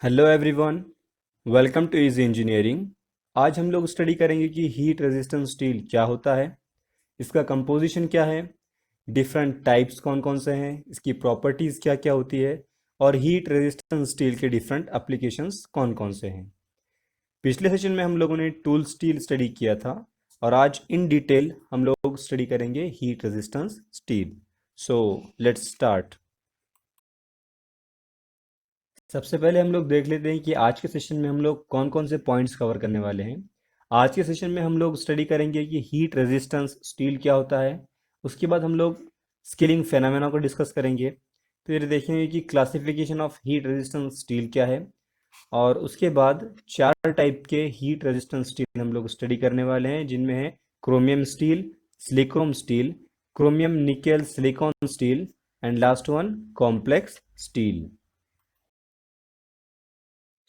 Hello everyone, welcome to easy engineering. आज हम लोग स्टडी करेंगे कि हीट रेजिस्टेंस स्टील क्या होता है, इसका कंपोजिशन क्या है, डिफरेंट टाइप्स कौन कौन से हैं, इसकी प्रॉपर्टीज़ क्या क्या होती है और हीट रेजिस्टेंस स्टील के डिफरेंट एप्लीकेशंस कौन कौन से हैं। पिछले सेशन में हम लोगों ने टूल स्टील स्टडी किया था और आज इन डिटेल हम लोग स्टडी करेंगे heat resistance steel. So let's start. सबसे पहले हम लोग देख लेते हैं कि आज के सेशन में हम लोग कौन कौन से पॉइंट्स कवर करने वाले हैं। आज के सेशन में हम लोग स्टडी करेंगे कि हीट रेजिस्टेंस स्टील क्या होता है। उसके बाद हम लोग स्केलिंग फेनोमेना को डिस्कस करेंगे। फिर देखेंगे कि classification of heat resistance steel क्या है। और उसके बाद चार टाइप के हीट रेजिस्टेंस स्टील हम लोग स्टडी करने वाले हैं, जिनमें है chromium steel, silicon steel, chromium nickel silicon steel and last one complex steel.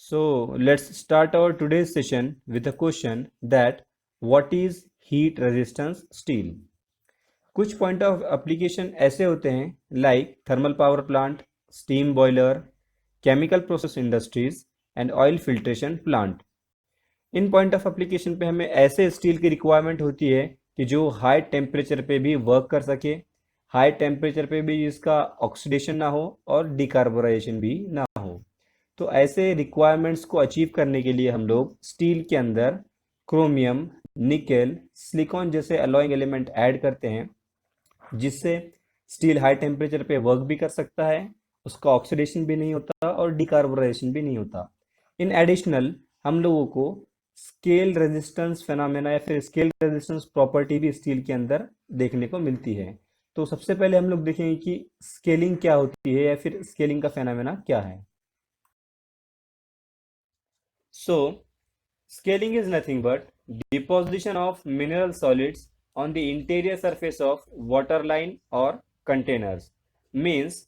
So let's start our today's session with a question that what is heat resistance steel? कुछ point of application ऐसे होते हैं like thermal power plant, steam boiler, chemical process industries and oil filtration plant. In point of application पे हमें ऐसे steel की requirement होती है कि जो हाई टेम्परेचर पे भी वर्क कर सके, हाई टेम्परेचर पे भी जिसका ऑक्सीडेशन ना हो और डिकार्बोनाइजेशन भी ना हो। तो ऐसे रिक्वायरमेंट्स को अचीव करने के लिए हम लोग स्टील के अंदर क्रोमियम, निकेल, सिलिकॉन जैसे अलॉइंग एलिमेंट ऐड करते हैं, जिससे स्टील हाई टेम्परेचर पे वर्क भी कर सकता है, उसका ऑक्सीडेशन भी नहीं होता और डिकार्बोनाइजेशन भी नहीं होता। इन एडिशनल हम लोगों को स्केल रेजिस्टेंस फेनोमेना या फिर स्केल रेजिस्टेंस प्रॉपर्टी भी स्टील के अंदर देखने को मिलती है। तो सबसे पहले हम लोग देखेंगे कि स्केलिंग क्या होती है या फिर स्केलिंग का फेनोमेना क्या है। So, scaling is nothing but deposition of mineral solids on the interior surface of water line or containers. Means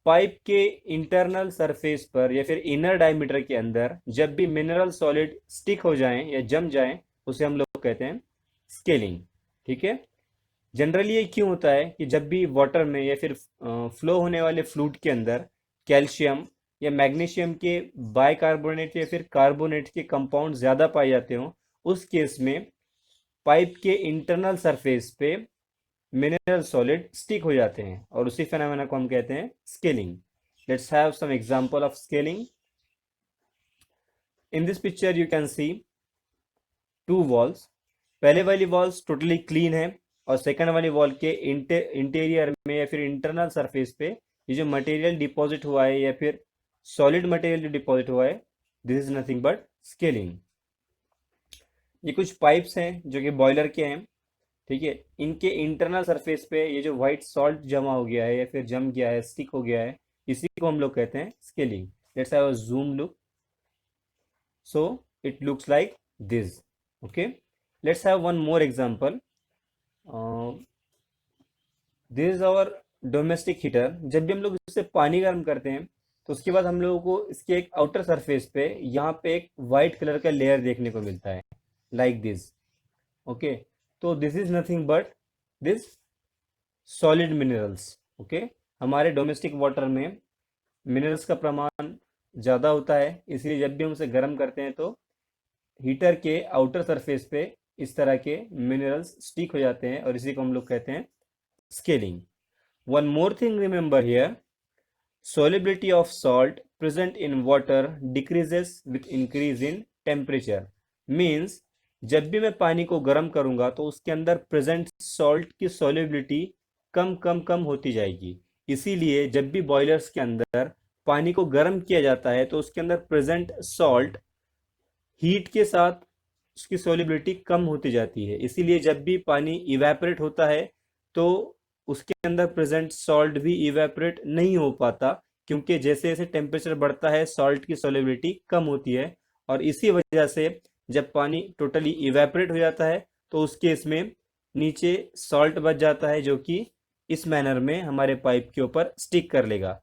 pipe के इंटरनल सरफेस पर या फिर इनर डायमीटर के अंदर जब भी मिनरल सॉलिड स्टिक हो जाएं या जम जाएं, उसे हम लोग कहते हैं स्केलिंग। ठीक है। जनरली ये क्यों होता है कि जब भी वाटर में या फिर फ्लो होने वाले फ्लूइड के अंदर कैल्शियम या मैग्नीशियम के बाइकार्बोनेट या फिर कार्बोनेट के कंपाउंड ज़्यादा पाए जाते हों, उस केस में पाइप के इंटरनल सरफेस पे मिनरल सॉलिड स्टिक हो जाते हैं और उसी फेनोमेना को हम कहते हैं scaling. Let's have some example of scaling. In this picture you can see two walls. पहले वाली वॉल्स टोटली क्लीन है और सेकंड वाली वॉल के इंटीरियर में या फिर इंटरनल सरफेस पे ये जो मटेरियल डिपॉजिट हुआ है या फिर सॉलिड मटेरियल जो डिपॉजिट हुआ है, this is nothing but scaling. ये कुछ पाइप्स हैं जो कि बॉयलर के हैं। ठीक है। इनके इंटरनल सरफेस पे ये जो व्हाइट सॉल्ट जमा हो गया है या फिर जम गया है, स्टिक हो गया है, इसी को हम लोग कहते हैं scaling. Let's have a zoom look. So it looks like this. Okay. Let's have one more example. This is our domestic heater. जब भी हम लोग इससे पानी गर्म करते हैं तो उसके बाद हम लोगों को इसके एक आउटर सरफेस पे यहाँ पे एक वाइट कलर का लेयर देखने को मिलता है, लाइक दिस। ओके। तो this is nothing but this solid minerals. Okay. हमारे डोमेस्टिक वाटर में मिनरल्स का प्रमाण ज़्यादा होता है, इसलिए जब भी हम उसे गर्म करते हैं तो हीटर के आउटर सरफेस पे इस तरह के मिनरल्स स्टिक हो जाते हैं और इसी को हम लोग कहते हैं scaling. One more thing remember here, solubility of salt present in water decreases with increase in temperature. Means जब भी मैं पानी को गर्म करूंगा तो उसके अंदर प्रेजेंट सॉल्ट की सॉल्युबिलिटी कम कम कम होती जाएगी। इसीलिए जब भी बॉयलर्स के अंदर पानी को गर्म किया जाता है तो उसके अंदर प्रेजेंट सॉल्ट हीट के साथ उसकी सॉल्युबिलिटी कम होती जाती है। इसीलिए जब भी पानी इवेपोरेट होता है तो उसके अंदर प्रेजेंट सॉल्ट भी इवेपोरेट नहीं हो पाता, क्योंकि जैसे जैसे टेम्परेचर बढ़ता है सॉल्ट की सॉल्युबिलिटी कम होती है। और इसी वजह से जब पानी टोटली इवेपोरेट हो जाता है तो उस केस में नीचे सॉल्ट बच जाता है, जो कि इस मैनर में हमारे पाइप के ऊपर स्टिक कर लेगा।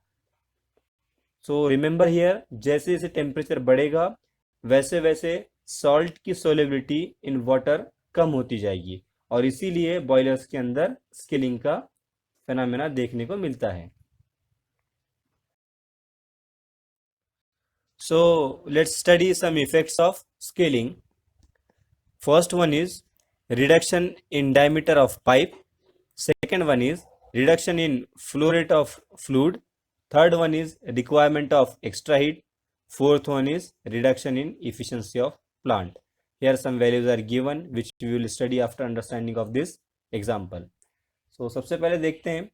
सो रिमेंबर हियर, जैसे जैसे टेम्परेचर बढ़ेगा वैसे वैसे सॉल्ट की सोलेबिलिटी इन वाटर कम होती जाएगी और इसीलिए बॉयलर्स के अंदर स्केलिंग का फेनोमेना देखने को मिलता है। So let's study some effects of scaling. First one is reduction in diameter of pipe. Second one is reduction in flow rate of fluid. Third one is requirement of extra heat. Fourth one is reduction in efficiency of plant. Here some values are given which we will study after understanding of this example. So सबसे पहले देखते हैं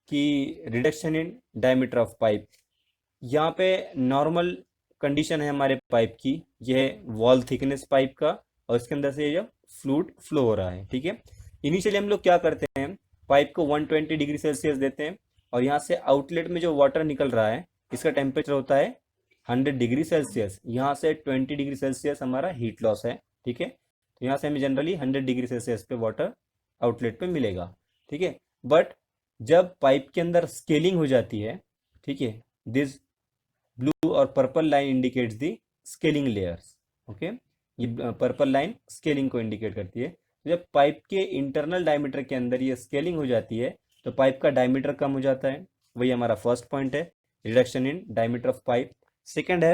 कि reduction in diameter of pipe. यहाँ पे normal condition है हमारे pipe की, यह है वॉल थिकनेस पाइप का और इसके अंदर से जब फ्लूइड फ्लो हो रहा है, ठीक है। इनिशियली हम लोग क्या करते हैं, पाइप को 120 डिग्री सेल्सियस देते हैं और यहाँ से आउटलेट में जो वाटर निकल रहा है इसका टेम्परेचर होता है 100 डिग्री सेल्सियस। यहाँ से 20 डिग्री सेल्सियस हमारा हीट लॉस है, ठीक है। तो यहाँ से हमें जनरली 100 डिग्री सेल्सियस पे वाटर आउटलेट पे मिलेगा, ठीक है। बट जब पाइप के अंदर स्केलिंग हो जाती है, ठीक है, दिस ब्लू और पर्पल लाइन इंडिकेट्स दी स्केलिंग लेयर्स, ओके। ये पर्पल लाइन स्केलिंग को इंडिकेट करती है। तो जब पाइप के इंटरनल डायमीटर के अंदर ये स्केलिंग हो जाती है तो पाइप का डायमीटर कम हो जाता है, वही हमारा फर्स्ट पॉइंट है, reduction in diameter of pipe. Second है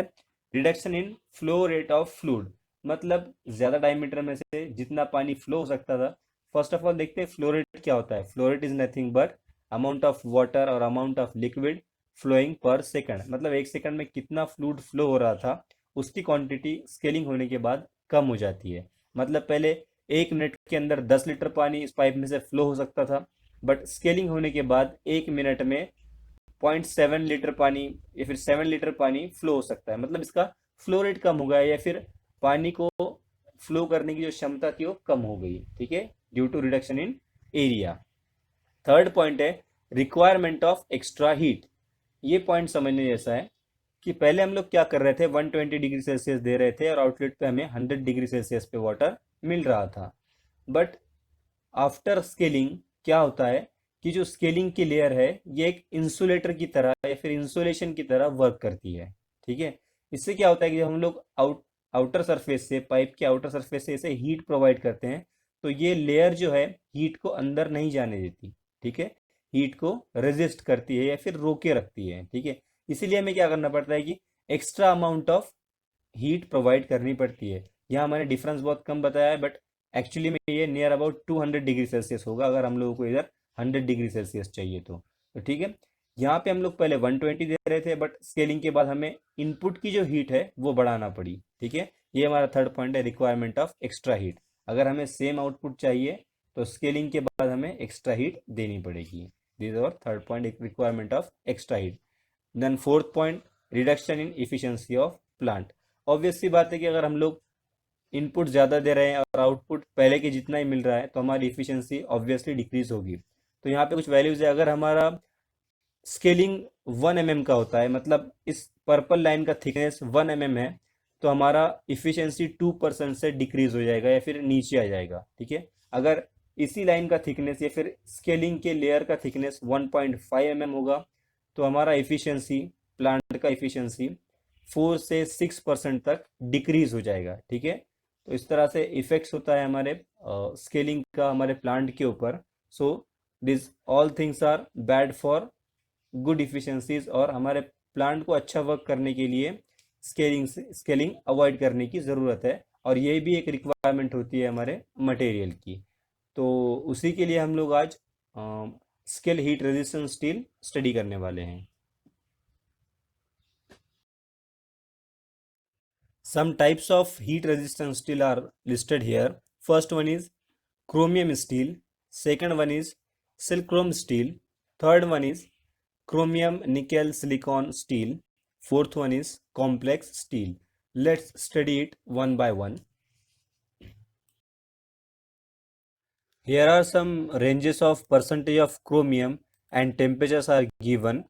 reduction in flow rate of fluid, मतलब ज़्यादा डायमीटर में से जितना पानी फ्लो हो सकता था। फर्स्ट ऑफ ऑल देखते हैं फ्लो रेट क्या होता है। Flow rate is nothing but amount of water और amount of liquid flowing per second, मतलब एक सेकंड में कितना फ्लूइड फ्लो हो रहा था उसकी क्वांटिटी स्केलिंग होने के बाद कम हो जाती है। मतलब पहले 1 मिनट के अंदर 10 लीटर पानी इस पाइप में से फ्लो हो सकता था, बट स्केलिंग होने के बाद 1 मिनट में 0.7 लीटर पानी या फिर 7 लीटर पानी फ्लो हो सकता है। मतलब इसका फ्लो रेट कम हो गया या फिर पानी को फ्लो करने की जो क्षमता थी वो कम हो गई, ठीक है, due to reduction in area. Third point है रिक्वायरमेंट ऑफ एक्स्ट्रा हीट। ये पॉइंट समझने जैसा है कि पहले हम लोग क्या कर रहे थे, 120 डिग्री सेल्सियस दे रहे थे और आउटलेट पे हमें 100 डिग्री सेल्सियस पे वाटर मिल रहा था। बट आफ्टर स्केलिंग क्या होता है कि जो स्केलिंग की लेयर है ये एक इंसुलेटर की तरह या फिर इंसुलेशन की तरह वर्क करती है, ठीक है। इससे क्या होता है कि हम लोग आउटर सरफेस से, पाइप के आउटर सरफेस से इसे हीट प्रोवाइड करते हैं तो ये लेयर जो है हीट को अंदर नहीं जाने देती, ठीक है, हीट को रेजिस्ट करती है या फिर रोके रखती है, ठीक है। इसीलिए हमें क्या करना पड़ता है कि extra amount of heat provide करनी पड़ती है। यहाँ मैंने डिफरेंस बहुत कम बताया है बट एक्चुअली में ये नियर अबाउट 200 डिग्री सेल्सियस होगा अगर हम लोगों को इधर 100 डिग्री सेल्सियस चाहिए तो ठीक है। यहाँ पे हम लोग पहले 120 दे रहे थे बट स्केलिंग के बाद हमें इनपुट की जो हीट है वो बढ़ाना पड़ी, ठीक है। ये हमारा थर्ड पॉइंट है रिक्वायरमेंट ऑफ एक्स्ट्रा हीट। अगर हमें सेम आउटपुट चाहिए तो स्केलिंग के बाद हमें एक्स्ट्रा हीट देनी पड़ेगी। दिस और third point requirement of extra heat. Then fourth point reduction in efficiency of plant. Obvious सी बात है कि अगर हम लोग इनपुट ज़्यादा दे रहे हैं और आउटपुट पहले के जितना ही मिल रहा है तो हमारी इफिशियंसी ऑब्वियसली डिक्रीज होगी। तो यहाँ पे कुछ वैल्यूज है। अगर हमारा स्केलिंग 1 mm का होता है, मतलब इस पर्पल लाइन का थिकनेस 1 mm है, तो हमारा इफिशियंसी 2% से डिक्रीज हो जाएगा या फिर नीचे आ जाएगा, ठीक है। अगर इसी लाइन का थिकनेस या फिर स्केलिंग के लेयर का थिकनेस 1.5 mm होगा तो हमारा इफिशियंसी, प्लांट का इफिशियंसी 4 से 6% तक डिक्रीज हो जाएगा, ठीक है। तो इस तरह से इफेक्ट्स होता है हमारे स्केलिंग का हमारे प्लांट के ऊपर। So this all things are bad for good efficiencies और हमारे प्लांट को अच्छा वर्क करने के लिए स्केलिंग अवॉइड करने की ज़रूरत है और ये भी एक रिक्वायरमेंट होती है हमारे मटेरियल की। तो उसी के लिए हम लोग आज scale heat resistance steel study करने वाले हैं। Some types of heat resistant steel are listed here. First one is chromium steel. Second one is silicon steel. Third one is chromium nickel silicon steel. Fourth one is complex steel. Let's study it one by one. Here are some ranges of percentage of chromium and temperatures are given.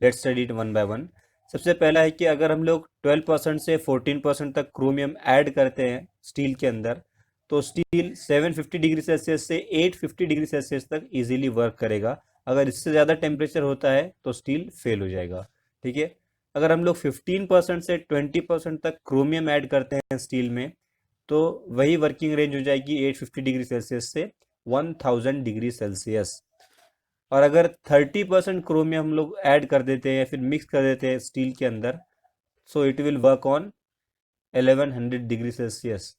Let's study it one by one. सबसे पहला है कि अगर हम लोग 12% से 14% तक chromium add करते हैं स्टील के अंदर तो स्टील 750 डिग्री सेल्सियस से 850 डिग्री सेल्सियस तक इजीली वर्क करेगा। अगर इससे ज़्यादा टेम्परेचर होता है तो स्टील फेल हो जाएगा, ठीक है। अगर हम लोग 15% से 20% तक क्रोमियम ऐड करते हैं स्टील में तो वही वर्किंग रेंज हो जाएगी 850 डिग्री सेल्सियस से 1000 डिग्री सेल्सियस। और अगर 30% क्रोमियम हम लोग ऐड कर देते हैं या फिर मिक्स कर देते हैं स्टील के अंदर so it will work on 1100 degree Celsius,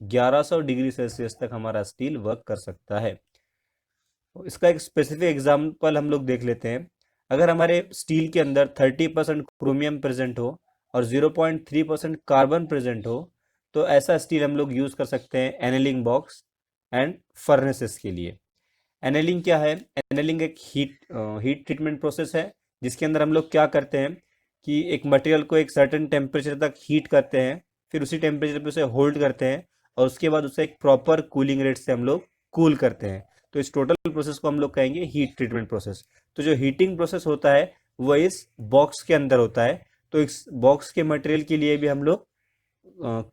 1100 degree Celsius तक हमारा स्टील वर्क कर सकता है। तो इसका एक स्पेसिफिक एग्जांपल हम लोग देख लेते हैं। अगर हमारे स्टील के अंदर 30% क्रोमियम प्रेजेंट हो और 0.3% कार्बन प्रेजेंट हो, तो ऐसा स्टील हम लोग यूज कर सकते हैं एनेलिंग बॉक्स एंड फर्नेसेस के लिए। एनेलिंग क्या है? एनेलिंग एक हीट ट्रीटमेंट प्रोसेस है, जिसके अंदर हम लोग क्या करते हैं कि एक मटेरियल को एक सर्टेन टेम्परेचर तक हीट करते हैं, फिर उसी टेम्परेचर पे उसे होल्ड करते हैं और उसके बाद उसे एक प्रॉपर कूलिंग रेट से हम लोग कूल करते हैं। तो इस टोटल प्रोसेस को हम लोग कहेंगे हीट ट्रीटमेंट प्रोसेस। तो जो हीटिंग प्रोसेस होता है वो इस बॉक्स के अंदर होता है। तो इस बॉक्स के मटेरियल के लिए भी हम लोग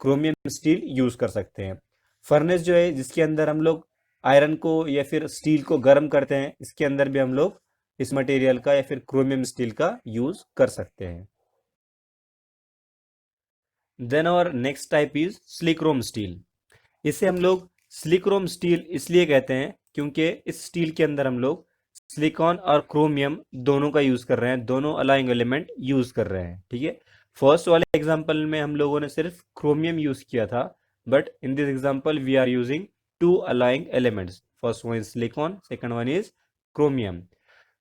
क्रोमियम स्टील यूज कर सकते हैं। फर्नेस जो है, जिसके अंदर हम लोग आयरन को या फिर स्टील को गर्म करते हैं, इसके अंदर भी हम लोग इस मटेरियल का या फिर क्रोमियम स्टील का यूज कर सकते हैं। Then our next type is silchrome steel. इसे हम लोग सिलिक्रोम स्टील इसलिए कहते हैं क्योंकि इस स्टील के अंदर हम लोग सिलिकॉन और क्रोमियम दोनों का यूज कर रहे हैं, दोनों अलाइंग एलिमेंट यूज कर रहे हैं। ठीक है, फर्स्ट वाले एग्जांपल में हम लोगों ने सिर्फ क्रोमियम यूज किया था, but in this example we are using two alloying elements, first one is silicon, second one is chromium.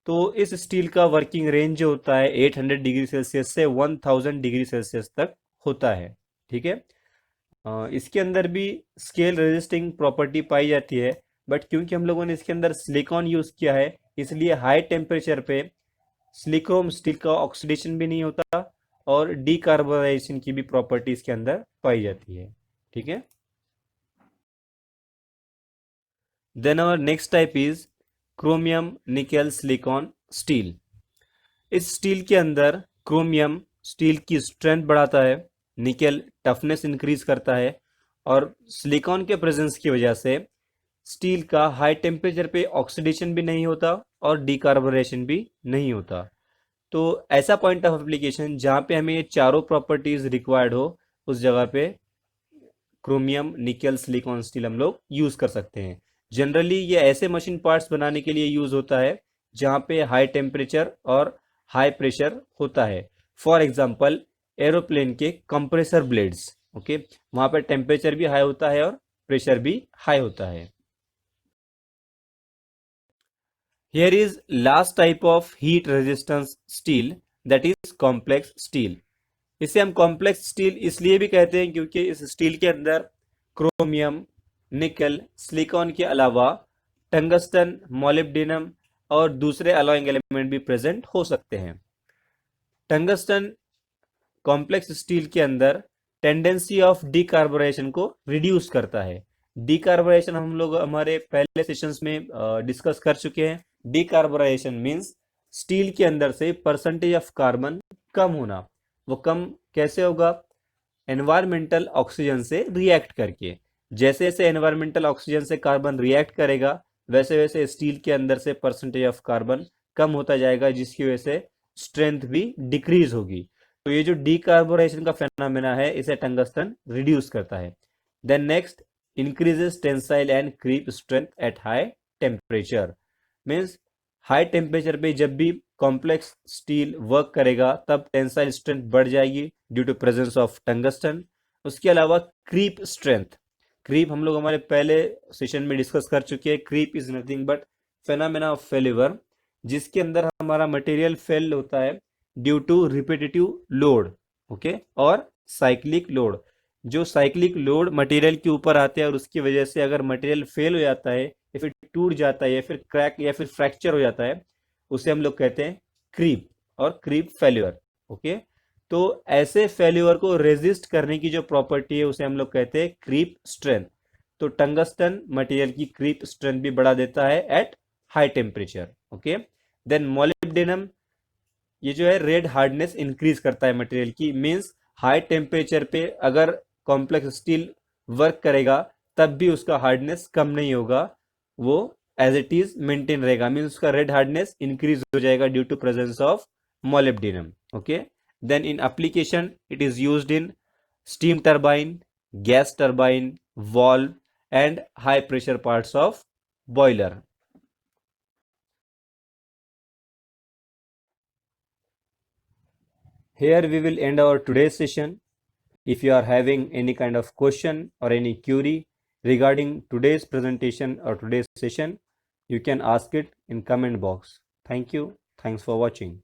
तो इस स्टील का वर्किंग रेंज जो होता है 800 डिग्री सेल्सियस से 1000 डिग्री सेल्सियस तक होता है। ठीक है, इसके अंदर भी स्केल रेजिस्टिंग प्रॉपर्टी पाई जाती है, बट क्योंकि हम लोगों ने इसके अंदर सिलिकॉन यूज किया है, इसलिए हाई टेम्परेचर पे सिलिकॉन स्टील का ऑक्सीडेशन भी नहीं होता और डीकार्बोनाइजेशन की भी प्रॉपर्टी इसके अंदर पाई जाती है। ठीक है, then our next type is chromium nickel silicon steel. इस स्टील के अंदर क्रोमियम स्टील की स्ट्रेंथ बढ़ाता है, निकेल टफनेस इंक्रीज करता है और सिलिकॉन के प्रेजेंस की वजह से स्टील का हाई टेम्परेचर पे ऑक्सीडेशन भी नहीं होता और डीकार्बोनेशन भी नहीं होता। तो ऐसा पॉइंट ऑफ एप्लीकेशन जहाँ पे हमें ये चारों प्रॉपर्टीज रिक्वायर्ड हो, उस जगह पे क्रोमियम निकेल सिलिकॉन स्टील हम लोग यूज कर सकते हैं। जनरली ये ऐसे मशीन पार्ट्स बनाने के लिए यूज होता है जहाँ पे हाई टेम्परेचर और हाई प्रेशर होता है। फॉर एग्जाम्पल एरोप्लेन के कंप्रेसर ब्लेड्स, ओके, वहाँ पर टेम्परेचर भी हाई होता है और प्रेशर भी हाई होता है। Here is last type of heat resistance steel, that is complex steel. इसे हम कॉम्प्लेक्स स्टील इसलिए भी कहते हैं क्योंकि इस स्टील के अंदर क्रोमियम, निकल, सिलिकॉन के अलावा टंगस्टन, मोलिब्डेनम और दूसरे अलॉइंग एलिमेंट भी प्रेजेंट हो सकते हैं। टंगस्टन कॉम्प्लेक्स स्टील के अंदर टेंडेंसी ऑफ डीकार्बोनेशन को रिड्यूस करता है। डीकार्बोनेशन हम लोग हमारे पहले सेशंस में डिस्कस कर चुके हैं। डीकार्बोनेशन मींस स्टील के अंदर से परसेंटेज ऑफ कार्बन कम होना। वो कम कैसे होगा? एनवायरमेंटल ऑक्सीजन से रिएक्ट करके। जैसे जैसे एनवायरमेंटल ऑक्सीजन से कार्बन रिएक्ट करेगा, वैसे वैसे स्टील के अंदर से परसेंटेज ऑफ कार्बन कम होता जाएगा, जिसकी वजह से स्ट्रेंथ भी डिक्रीज होगी। तो ये जो डीकार्बोनेशन का फेनोमेना है, इसे टंगस्टन रिड्यूस करता है। Then next, increases tensile and creep strength at high temperature. Means high temperature पे जब भी कॉम्प्लेक्स स्टील वर्क करेगा तब टेंसाइल स्ट्रेंथ बढ़ जाएगी due to presence of tungsten. उसके अलावा क्रीप स्ट्रेंथ, क्रीप हम लोग हमारे पहले सेशन में डिस्कस कर चुके हैं। Creep is nothing but phenomena of failure, जिसके अंदर हमारा मटेरियल फेल होता है due to repetitive load, okay, और साइक्लिक लोड। जो साइक्लिक लोड मटेरियल के ऊपर आते हैं और उसकी वजह से अगर मटेरियल फेल हो जाता है या फिर टूट जाता है या फिर क्रैक या फिर फ्रैक्चर हो जाता है, उसे हम लोग कहते हैं क्रीप और क्रीप फेल्यूर। ओके, तो ऐसे फेल्यूर को रेजिस्ट करने की जो प्रॉपर्टी है उसे हम लोग कहते हैं क्रीप स्ट्रेंथ। तो टंगस्टन मटेरियल की क्रीप स्ट्रेंथ भी बढ़ा देता है at high temperature. Okay, then molybdenum, ये जो है रेड हार्डनेस इंक्रीज करता है मटेरियल की। मींस हाई टेम्परेचर पे अगर कॉम्प्लेक्स स्टील वर्क करेगा तब भी उसका हार्डनेस कम नहीं होगा, वो एज इट इज मेंटेन रहेगा। मींस उसका रेड हार्डनेस इंक्रीज हो जाएगा due to presence of molybdenum. Okay, then in application it is used in steam turbine, gas turbine, valve and high pressure parts of boiler. Here we will end our today's session. If you are having any kind of question or any query regarding today's presentation or today's session, you can ask it in comment box. Thank you. Thanks for watching.